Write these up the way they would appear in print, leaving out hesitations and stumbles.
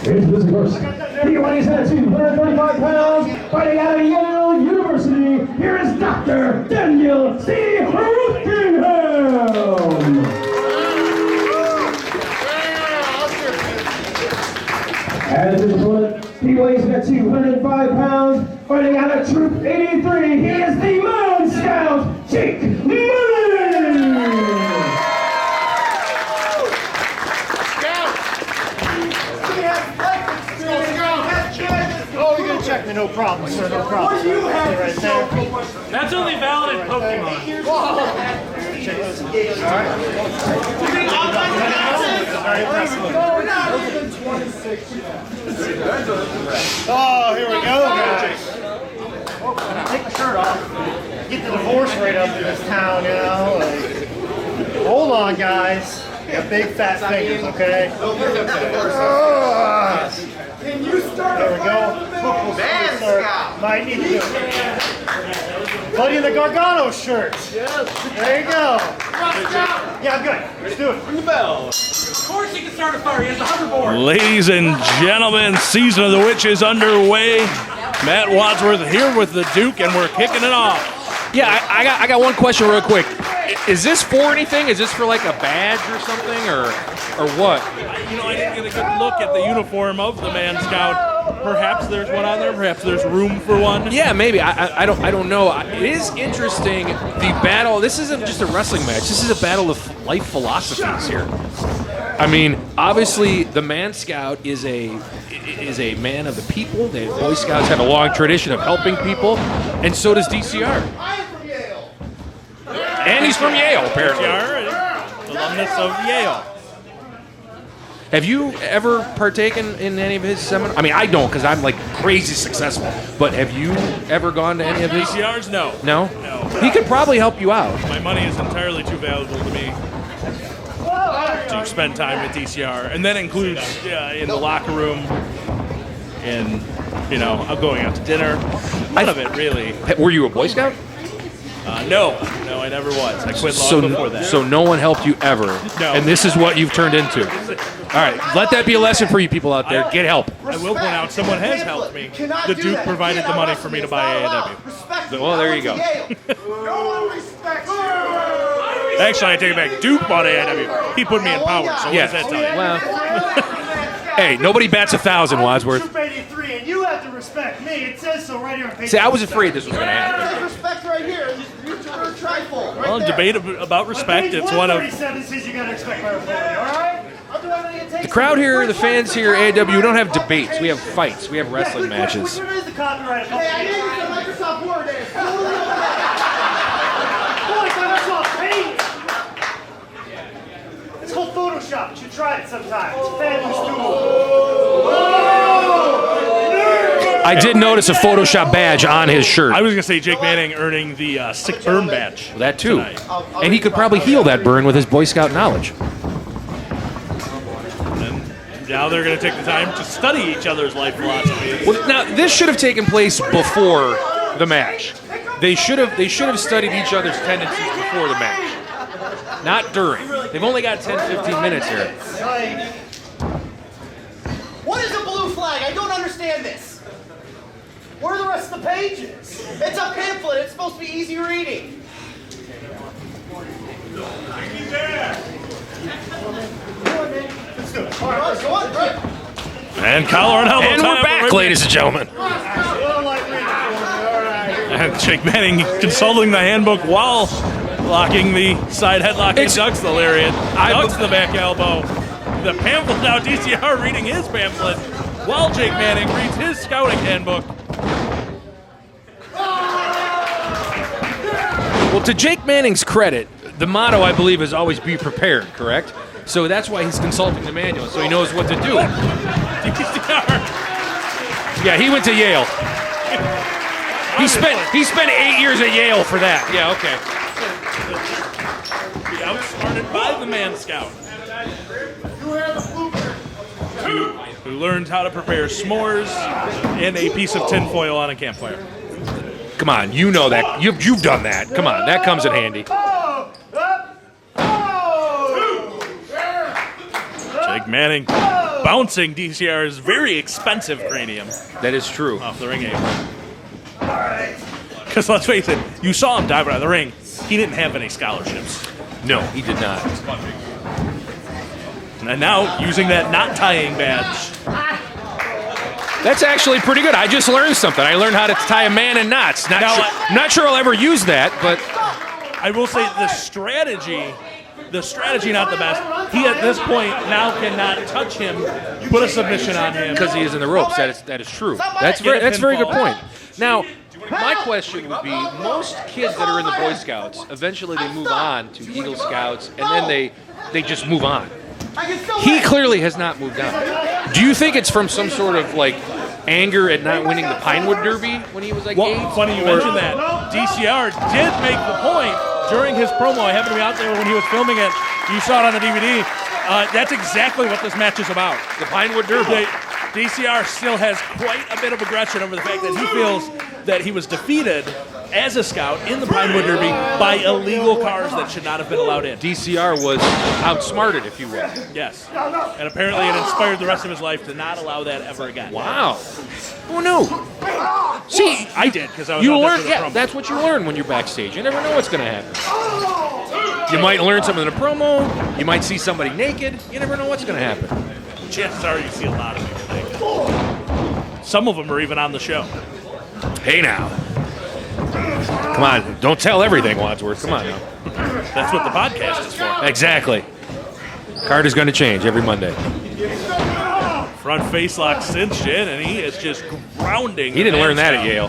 Here's the course. He weighs at 235 pounds, fighting out of Yale University. Here is Dr. Daniel C. Rockingham. As his opponent, he weighs at 205 pounds, fighting out of Troop 83. He is the Manscout, Jake Check me, no problem, sir, no problem. What do you have right there? That's only valid in Pokemon. Check this out. Oh, here we go, guys. Take the shirt off. Get the divorce rate up in this town, you know. Like, hold on, guys. Got big fat fingers, okay? Can you start? There we go. Manscout. Might need to do it. Buddy in the Gargano shirt. Yes. There you go. Yeah, I'm good. Let's do it. Ring the bell. Of course he can start a fire. He has a hoverboard. Ladies and gentlemen, Season of the Witch is underway. Matt Wadsworth here with the Duke, and we're kicking it off. Yeah, I got one question real quick. Is this for anything? Is this for like a badge or something, or what? You know, I didn't get a good look at the uniform of the Man Scout. Perhaps there's one on there. Perhaps there's room for one. Yeah, maybe. I don't know. It is interesting. The battle. This isn't just a wrestling match. This is a battle of life philosophies here. I mean, obviously, the Man Scout is a man of the people. The Boy Scouts have a long tradition of helping people, and so does DCR. And he's from Yale, apparently. DCR, alumnus of Yale. Have you ever partaken in any of his seminars? I mean, I don't, because I'm like crazy successful. But have you ever gone to any of his? DCR's, no. No? No. He could probably help you out. My money is entirely too valuable to me to spend time with DCR, and that includes in the locker room, and I'm going out to dinner. None of it really. Were you a Boy Scout? No, I never was. I quit long before that. So no one helped you ever. No. And this is what you've turned into. All right, let that be a lesson for you people out there. Get help. I will point out someone has helped me. The Duke provided the money for me to buy AAW. Well, there you go. Actually, I take it back. Duke bought AAW. He put me in power, so what does that tell you? Well, hey, nobody bats 1,000, Wadsworth. Troop 83, and you have to respect me. It says so right here on page. See, I was afraid this was going to happen. Respect right here. You're trifle. Right Well, there. debate about respect. It's one of. 137 says you gotta expect my authority. All right. I'll do everything it takes. The crowd here, the fans here, AAW, we don't have debates. We have fights. We have wrestling matches. Where is the copyright? Hey, I gave you the Microsoft Word. Microsoft Paint. It's called Photoshop. You should try it sometime. It's a fabulous tool. I did notice a Photoshop badge on his shirt. I was going to say Jake Manning earning the sick burn badge. That too. Tonight. And he could probably heal that burn with his Boy Scout knowledge. And now they're going to take the time to study each other's life philosophy. Well, now this should have taken place before the match. They should have studied each other's tendencies before the match, not during. They've only got 10-15 minutes here. What is a blue flag? I don't understand this. Where are the rest of the pages? It's a pamphlet. It's supposed to be easy reading. Let's do it. All right, go on. Right. And collar and elbow. And we're back, ladies and gentlemen. And Jake Manning consulting the handbook while locking the side headlock and ducks the lariat. Ducks the back elbow. The pamphlet now, DCR reading his pamphlet while Jake Manning reads his scouting handbook. Well, to Jake Manning's credit, the motto, I believe, is always be prepared, correct? So that's why he's consulting the manual, so he knows what to do. Yeah, he went to Yale. He spent 8 years at Yale for that. Yeah, okay. Be outsmarted by the Man Scout, who learned how to prepare s'mores and a piece of tinfoil on a campfire. Come on, you know that. You've done that. Come on, that comes in handy. Jake Manning bouncing DCR's very expensive cranium That is true. off the ring apron. Because let's face it, you saw him dive out of the ring. He didn't have any scholarships. No, he did not. And now, using that knot tying badge. That's actually pretty good. I just learned something. I learned how to tie a man in knots. Not sure I'll ever use that, but I will say the strategy not the best. He at this point now cannot touch him, put a submission on him. because he is in the ropes, that is true. That's a very good point. Now, my question would be, most kids that are in the Boy Scouts, eventually they move on to Eagle Scouts, and then they just move on. He clearly has not moved on. Do you think it's from some sort of like anger at not winning the Pinewood Derby when he was like 8? Funny you mentioned that. DCR did make the point during his promo. I happened to be out there when he was filming it. You saw it on the DVD. That's exactly what this match is about. The Pinewood Derby. DCR still has quite a bit of aggression over the fact that he feels that he was defeated as a scout in the Pinewood Derby by illegal cars that should not have been allowed in. DCR was outsmarted, if you will. Yes. And apparently it inspired the rest of his life to not allow that ever again. Wow. Who knew? See, I did, because I was you out there learn. for the Yeah, promo. that's what you learn when you're backstage. You never know what's going to happen. You might learn something in a promo. You might see somebody naked. You never know what's going to happen. Chances are you see a lot of people naked. Some of them are even on the show. Hey now. Come on, don't tell everything, Wadsworth. Come on now. That's what the podcast is for. Exactly. Card is going to change every Monday. Front face lock cinched in, and he is just grounding. He didn't the learn that at Manscout. Yale.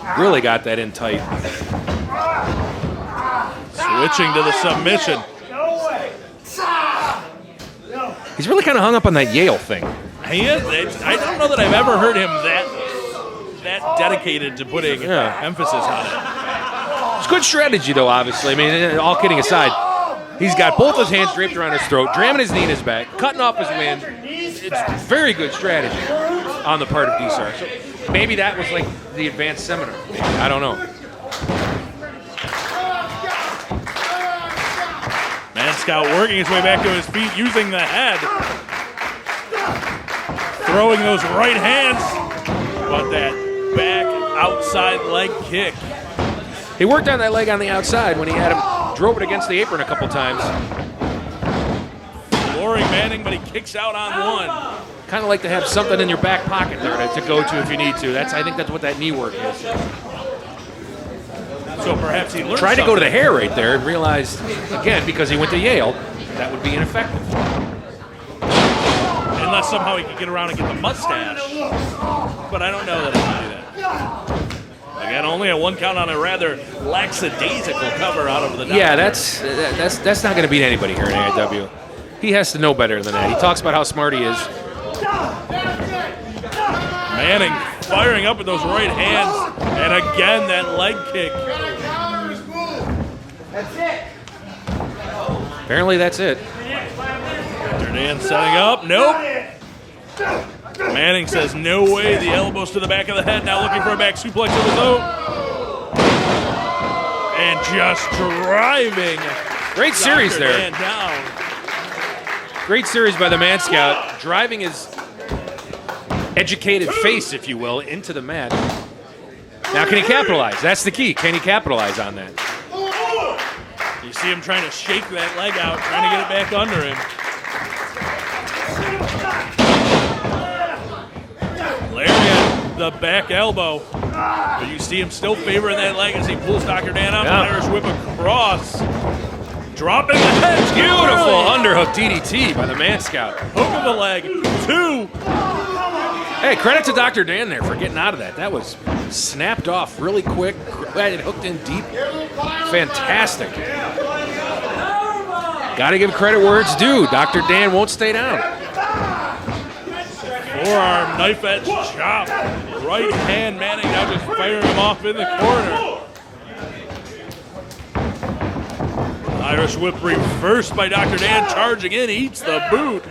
He's really got that in tight. Switching to the submission. He's really kind of hung up on that Yale thing. He is. I don't know that I've ever heard him that dedicated to putting emphasis on it. It's good strategy, though, obviously. I mean, all kidding aside, he's got both his hands draped around his throat, jamming his knee in his back, cutting off his wind. It's very good strategy on the part of DCR. So maybe that was like the advanced seminar. Maybe. I don't know. Manscout working his way back to his feet, using the head. Throwing those right hands. But that back outside leg kick. He worked on that leg on the outside when he had him, drove it against the apron a couple times. Flooring Manning, but he kicks out on one. Kind of like to have something in your back pocket there to go to if you need to. I think that's what that knee work is. So perhaps he learned Tried to go to the something. hair right there and realized, again, because he went to Yale, that would be ineffective. Unless somehow he could get around and get the mustache. But I don't know that he can do that. Again, only a one count on a rather lackadaisical cover out of the down. Yeah, that's not going to beat anybody here in AIW. He has to know better than that. He talks about how smart he is. Manning firing up with those right hands. And again, that leg kick. Apparently that's it. Dan setting up. Nope. Manning says no way. The elbows to the back of the head. Now looking for a back suplex of his own. And just driving. Great series Dr. there. Dan down. Great series by the Manscout, driving his educated face, if you will, into the mat. Now, can he capitalize? That's the key. Can he capitalize on that? You see him trying to shake that leg out, trying to get it back under him. Lariat, the back elbow. But you see him still favoring that leg as he pulls Dr. Dan up. Yeah. An Irish whip across. Dropping the head. Beautiful underhook DDT by the Manscout. Hook of the leg. 2. Hey, credit to Dr. Dan there for getting out of that. That was snapped off really quick. It hooked in deep. Fantastic. Got to give credit where it's due. Dr. Dan won't stay down. Forearm knife edge chop. Right hand Manning now just firing him off in the corner. Irish whip reversed by Dr. Dan, charging in, eats the boot.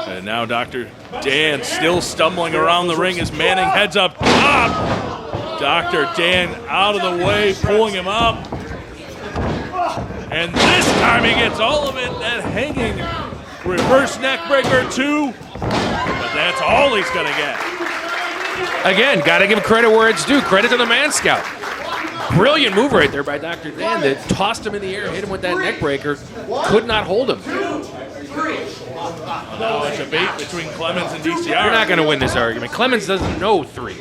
And now Dr. Dan still stumbling around the ring as Manning heads up top. Dr. Dan out of the way, pulling him up. And this time he gets all of it. That hanging reverse neck breaker 2. But that's all he's going to get. Again, got to give credit where it's due. Credit to the Manscout. Brilliant move right there by Dr. Dan that tossed him in the air, hit him with that neck breaker. Could not hold him. Now it's a debate between Clemens and DCR. You're not going to win this argument. Clemens doesn't know 3.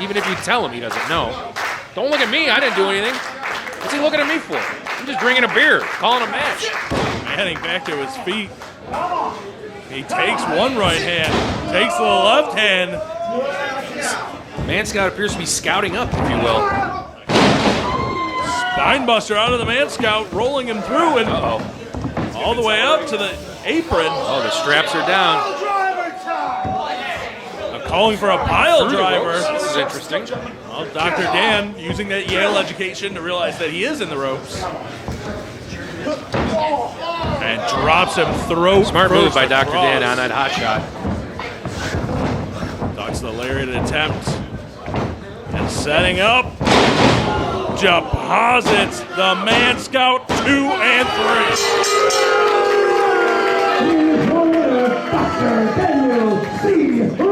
Even if you tell him he doesn't know. Don't look at me. I didn't do anything. What's he looking at me for? I'm just drinking a beer, calling a match. Manning back to his feet. He takes one right hand, takes the left hand. Manscout appears to be scouting up, if you will. Spinebuster out of the Manscout, rolling him through and all the way up to the apron. Oh, the straps are down. Calling for a pile driver. This is interesting. Well, Dr. Dan using that Yale education to realize that he is in the ropes. And drops him throat. Smart move by Dr. across. Dan on that hot shot. Ducks the lariat attempt. And setting up. Deposits the Manscout 2 and 3. Here's your winner, Dr. Daniel C.